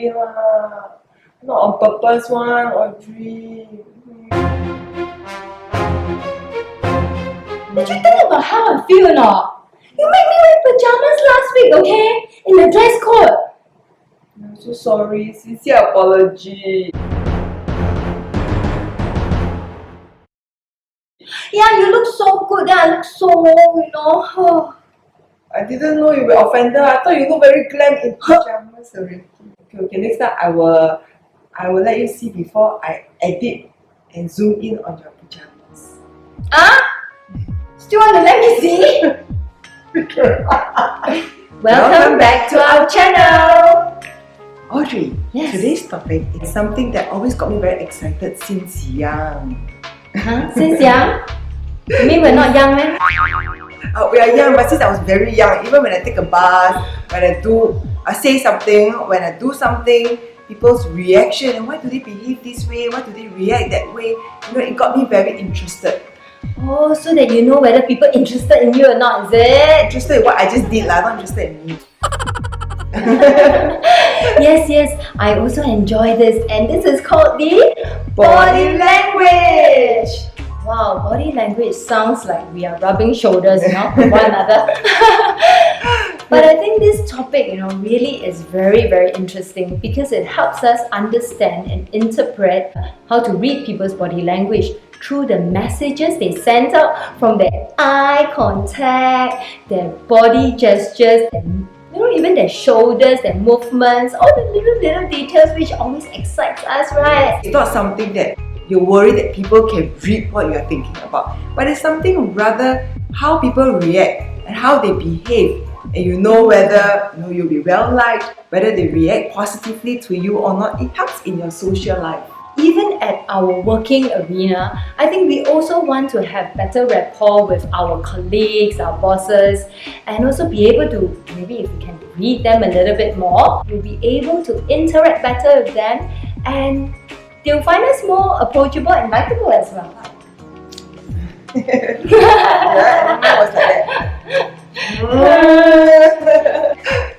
angry lah. Not on purpose one, Audrey. Did you think about how I feel or not? You made me wear pajamas last week, okay? In the dress code. I'm so sorry. Sincere apology. Yeah, you look so good. Then I look so old, you know. I didn't know you were offended. I thought you look very glam in pajamas already. Okay, next time I will let you see before I edit and zoom in on your pajamas. Still want to let me see? Welcome back to our channel. Audrey, Yes. today's topic is something that always got me very excited since young. Since young? You mean we're not young, man? We are young, but since I was very young, even when I take a bus, when I say something, when I do something, people's reaction and why do they behave this way, why do they react that way, it got me very interested. Oh, so that you know whether people interested in you or not, is it? Interested in what I just did, not interested in me. Yes, I also enjoy this, and this is called the Body language! Wow, body language sounds like we are rubbing shoulders, with one another. But I think this topic, really is very, very interesting because it helps us understand and interpret how to read people's body language through the messages they send out from their eye contact, their body gestures, and even their shoulders, their movements, all the little details which always excites us, right? It's not something that you're worried that people can read what you're thinking about, but it's something rather how people react and how they behave, and whether you'll be well liked, whether they react positively to you or not. It helps in your social life. Even at our working arena, I think we also want to have better rapport with our colleagues, our bosses, and also be able to, maybe if we can read them a little bit more, we'll be able to interact better with them, and they'll find us more approachable and likable as well. Yeah, and I was like that.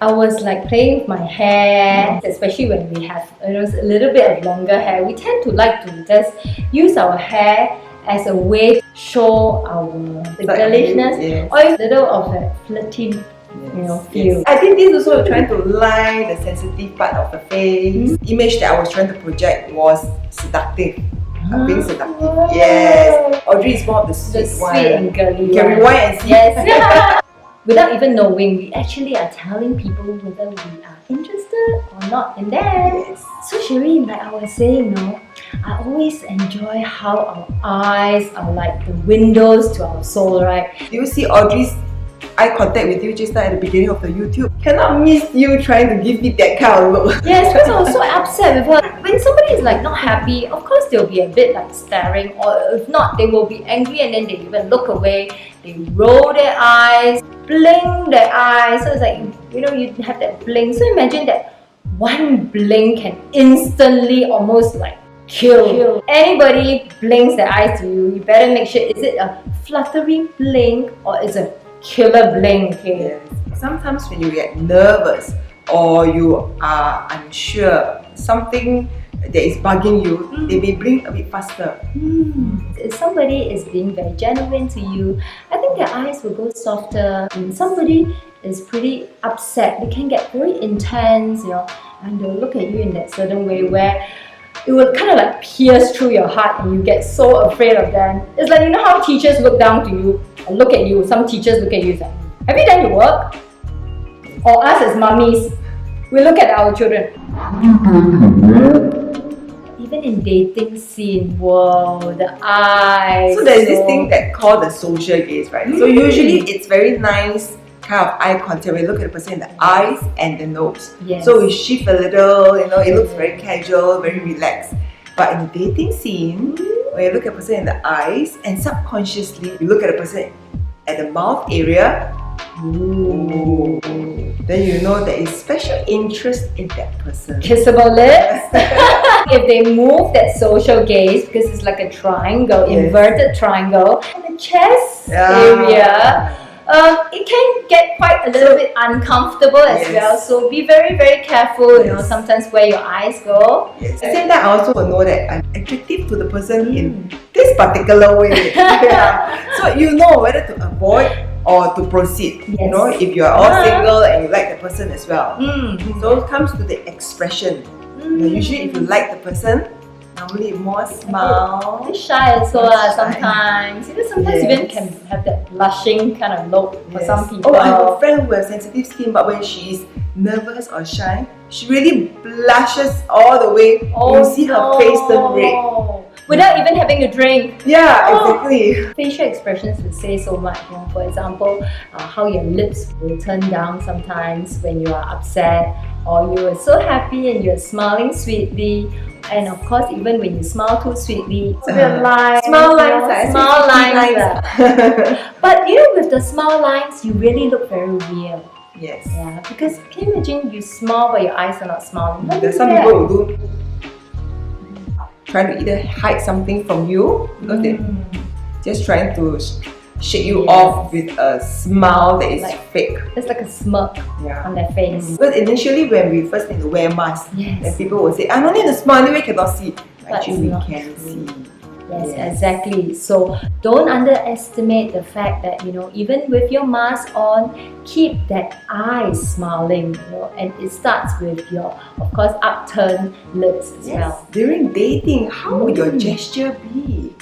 I was like playing with my hair, especially when we have a little bit of longer hair. We tend to like to just use our hair as a way to show our girlishness, yes. or a little of a flirty feel. I think this also trying to line the sensitive part of the face. Image that I was trying to project was seductive. Being seductive. Yes. Audrey is more of the sweet one. And girly You can one. rewind and see. Yes. Without even knowing, we actually are telling people whether we are interested or not in them. Yes. So Sherrine, like I was saying, I always enjoy how our eyes are like the windows to our soul, right? Do you see Audrey's eye contact with you just now at the beginning of the YouTube? Cannot miss you trying to give me that kind of look. Yes, because I was so upset with her. When somebody is like not happy, of course they'll be a bit like staring, or if not, they will be angry and then they even look away. They roll their eyes, blink their eyes. So it's like, you have that blink. So imagine that one blink can instantly almost like kill. Anybody blinks their eyes to you, you better make sure, is it a fluttery blink or is it a killer blink? Okay? Yes. Sometimes when you get nervous or you are unsure, something that is bugging you, they may blink a bit faster. If somebody is being very genuine to you, I think their eyes will go softer. When somebody is pretty upset, they can get very intense, and they'll look at you in that certain way where it will kind of like pierce through your heart and you get so afraid of them. It's like, how teachers look down to you and look at you. Some teachers look at you and say, have you done your work? Or us as mummies, we look at our children. Even in dating scene, whoa, the eyes. So there's this thing that called the social gaze, right? So usually it's very nice kind of eye contact. We look at the person in the eyes and the nose. Yes. So we shift a little, it looks very casual, very relaxed. But in the dating scene, when you look at a person in the eyes and subconsciously you look at a person at the mouth area, ooh, then there is special interest in that person. Kissable lips. If they move that social gaze, because it's like a triangle, inverted triangle, on the chest area, it can get quite a little bit uncomfortable as Yes. well. So be very, very careful. You know, Yes. sometimes where your eyes go. Yes. At the same time, I also know that I'm attractive to the person in this particular way. So you know whether to avoid or to proceed. You Yes. know, if you are all single and you like the person as well. Mm. So it comes to the expression. You know, usually if you like the person, normally more smile. Be shy also Shy. sometimes. You know, sometimes Yes. even can have that blushing kind of look for Yes. some people. Oh, I have a friend who has sensitive skin, but when she is nervous or shy, she really blushes all the way. You see her face turn red. Without even having a drink. Yeah, Oh. exactly. Facial expressions will say so much. You know, for example, how your lips will turn down sometimes when you are upset, or you are so happy and you're smiling sweetly. And of course, even when you smile too sweetly, it's a bit lines, Smile you lines, know, smile lines. But you know, with the smile lines, you really look very real. Yes. Yeah, because can you imagine you smile but your eyes are not smiling? How do you There's do some that? people who do trying to either hide something from you because they just trying to shake you Yes. off with a smile that is Like- fake. It's like a smirk Yeah. on their face. Because initially when we first need to wear masks, Yes. and people will say, I don't need to smile anyway, cannot see. But Actually, we it's not can true. see. Yes, Yes. exactly. So don't underestimate the fact that, you know, even with your mask on, keep that eye smiling, you know, and it starts with your, of course, upturned lips as well. During dating, how would your Mm. gesture be?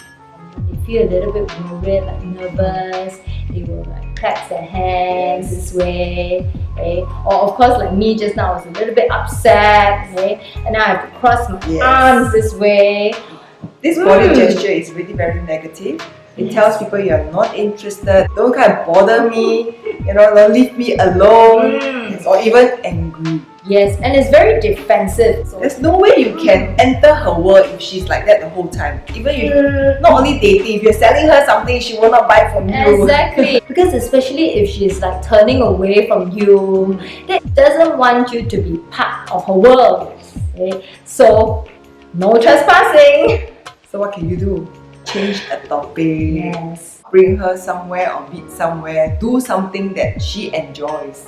They feel a little bit worried, like nervous, they will like clap their hands this way, okay? Or of course, like me just now, I was a little bit upset, okay? And now I have to cross my Yes. arms this way. This body gesture is really very negative. It Yes. tells people you are not interested. Don't kind of bother me. You know, don't leave me alone. Mm. Or even angry. Yes, and it's very defensive. So There's no way you can enter her world if she's like that the whole time. Even if not only dating, if you're selling her something, she will not buy from you. exactly, because especially if she's like turning away from you, that doesn't want you to be part of her world. Okay? So, no trespassing. So what can you do? Change a topic. Yes. Bring her somewhere or meet somewhere. Do something that she enjoys.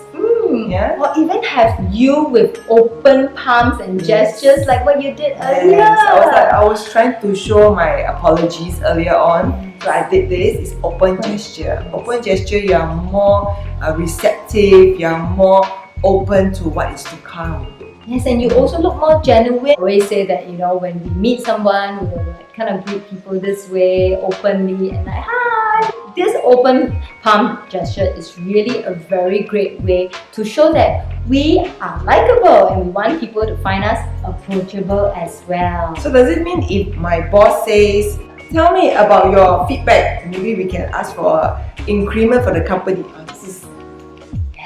Yeah. Or even have you with open palms and gestures like what you did earlier. Yes. I was trying to show my apologies earlier on. So I did this. It's open gesture. Open gesture, you are more receptive. You are more open to what is to come. Yes, and you also look more genuine. I always say that, you know, when we meet someone, we will like kind of greet people this way, openly, and like, hi! This open palm gesture is really a very great way to show that we are likable and we want people to find us approachable as well. So does it mean if my boss says, tell me about your feedback, maybe we can ask for an increment for the company? This is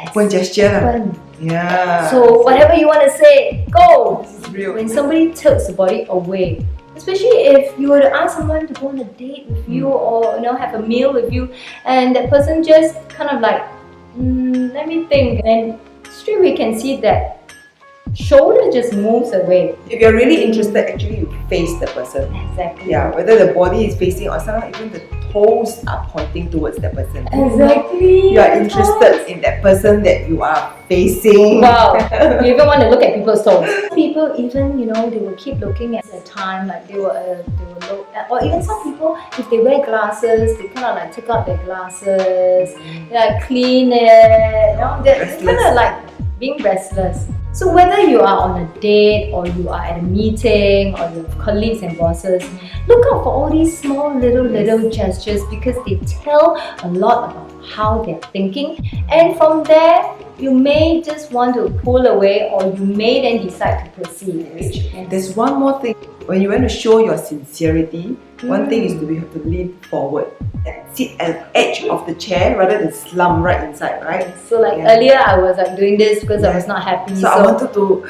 open gesture. Open. Yeah. So whatever you want to say, go! This is real. When somebody tilts the body away, especially if you were to ask someone to go on a date with you or, you know, have a meal with you, and that person just kind of like, let me think, and straight away can see that shoulder just moves away. If you're really interested, actually you face the person. Exactly. Yeah, whether the body is facing or sometimes even the toes are pointing towards that person. Exactly. You are interested in that person that you are facing. Wow, you even want to look at people's toes. People even, you know, they will keep looking at the time, like they will look at, or even some people, if they wear glasses, they kind of like take out their glasses, like clean it, you know, they're kind of like being restless. So whether you are on a date or you are at a meeting or your colleagues and bosses, look out for all these small little gestures because they tell a lot about how they're thinking, and from there you may just want to pull away or you may then decide to proceed. Yes. There's one more thing. When you want to show your sincerity, one thing is you have to lean forward and sit at the edge of the chair rather than slump right inside, right? So like earlier I was like doing this because I was not happy. So I wanted to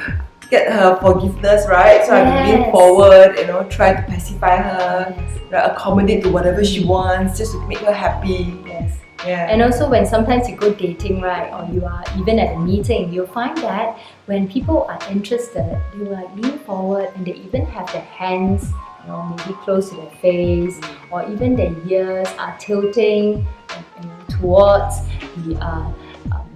get her forgiveness, right? So I had to lean forward, you know, try to pacify her, right, accommodate to whatever she wants, just to make her happy. Yes. Yeah. And also when sometimes you go dating, right, or you are even at a meeting, you'll find that when people are interested, they will like lean forward and they even have their hands, you know, maybe close to their face, or even their ears are tilting towards the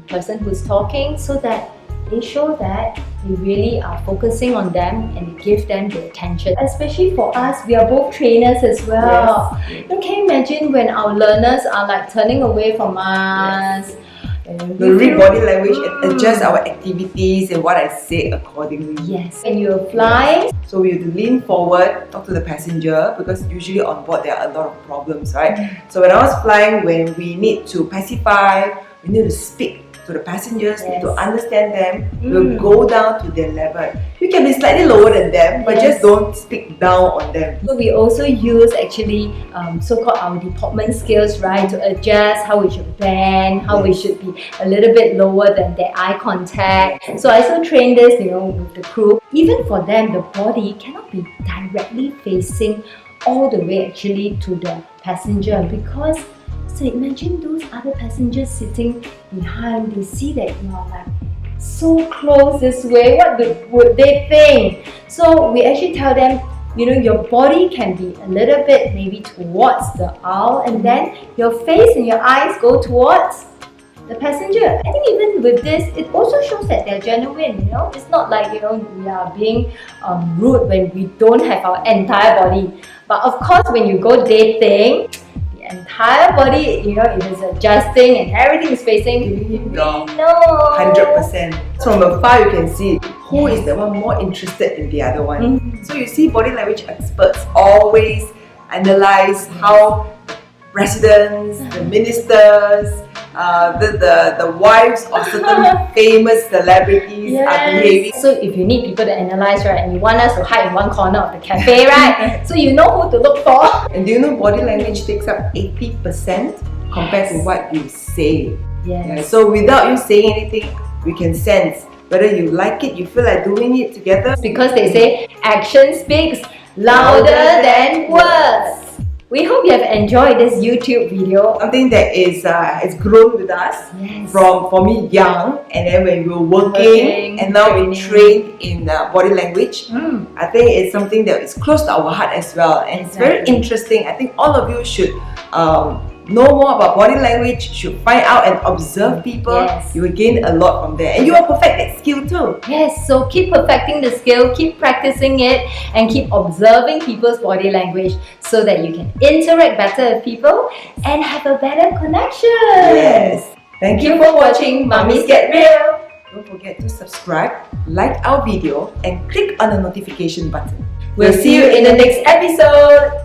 person who's talking, so that they show that we really are focusing on them and give them the attention. Especially for us, we are both trainers as well. Yes. Can you imagine when our learners are like turning away from us? We read body language and adjust our activities and what I say accordingly. Yes. When you're flying, so we have to lean forward, talk to the passenger, because usually on board there are a lot of problems, right? So when I was flying, when we need to pacify, we need to speak to the passengers, need to understand them, we'll go down to their level. You can be slightly lower than them, but just don't speak down on them. So we also use actually so-called our deportment skills, right, to adjust how we should bend, how we should be a little bit lower than their eye contact. So I also train this, with the crew. Even for them, the body cannot be directly facing all the way actually to the passenger, because so imagine those other passengers sitting behind, they see that you are like so close this way, what would they think? So we actually tell them, your body can be a little bit maybe towards the aisle, and then your face and your eyes go towards the passenger. I think even with this, it also shows that they're genuine, It's not like, we are being rude when we don't have our entire body. But of course, when you go dating, entire body, it is adjusting and everything is facing. No, no. 100%. So from afar you can see who is the one more interested in the other one. So you see body language experts always analyze how presidents, the ministers, the wives of certain famous celebrities are behaving. So if you need people to analyze, right, and you want us to hide in one corner of the cafe, right, so you know who to look for. And do you know body language takes up 80% compared to what you say? Yes. So without you saying anything, we can sense whether you like it, you feel like doing it together. Because they say action speaks louder than words. We hope you have enjoyed this YouTube video. Something that is has grown with us from, for me, young, and then when we were working and now we trained in body language. I think it's something that is close to our heart as well, and it's very interesting. I think all of you should know more about body language, should find out and observe people. You will gain a lot from there, and you will perfect that skill too. Yes, so keep perfecting the skill, keep practicing it, and keep observing people's body language so that you can interact better with people and have a better connection. Yes. Thank you for watching Mummies Get Real. Don't forget to subscribe, like our video, and click on the notification button. We'll see you in the next episode.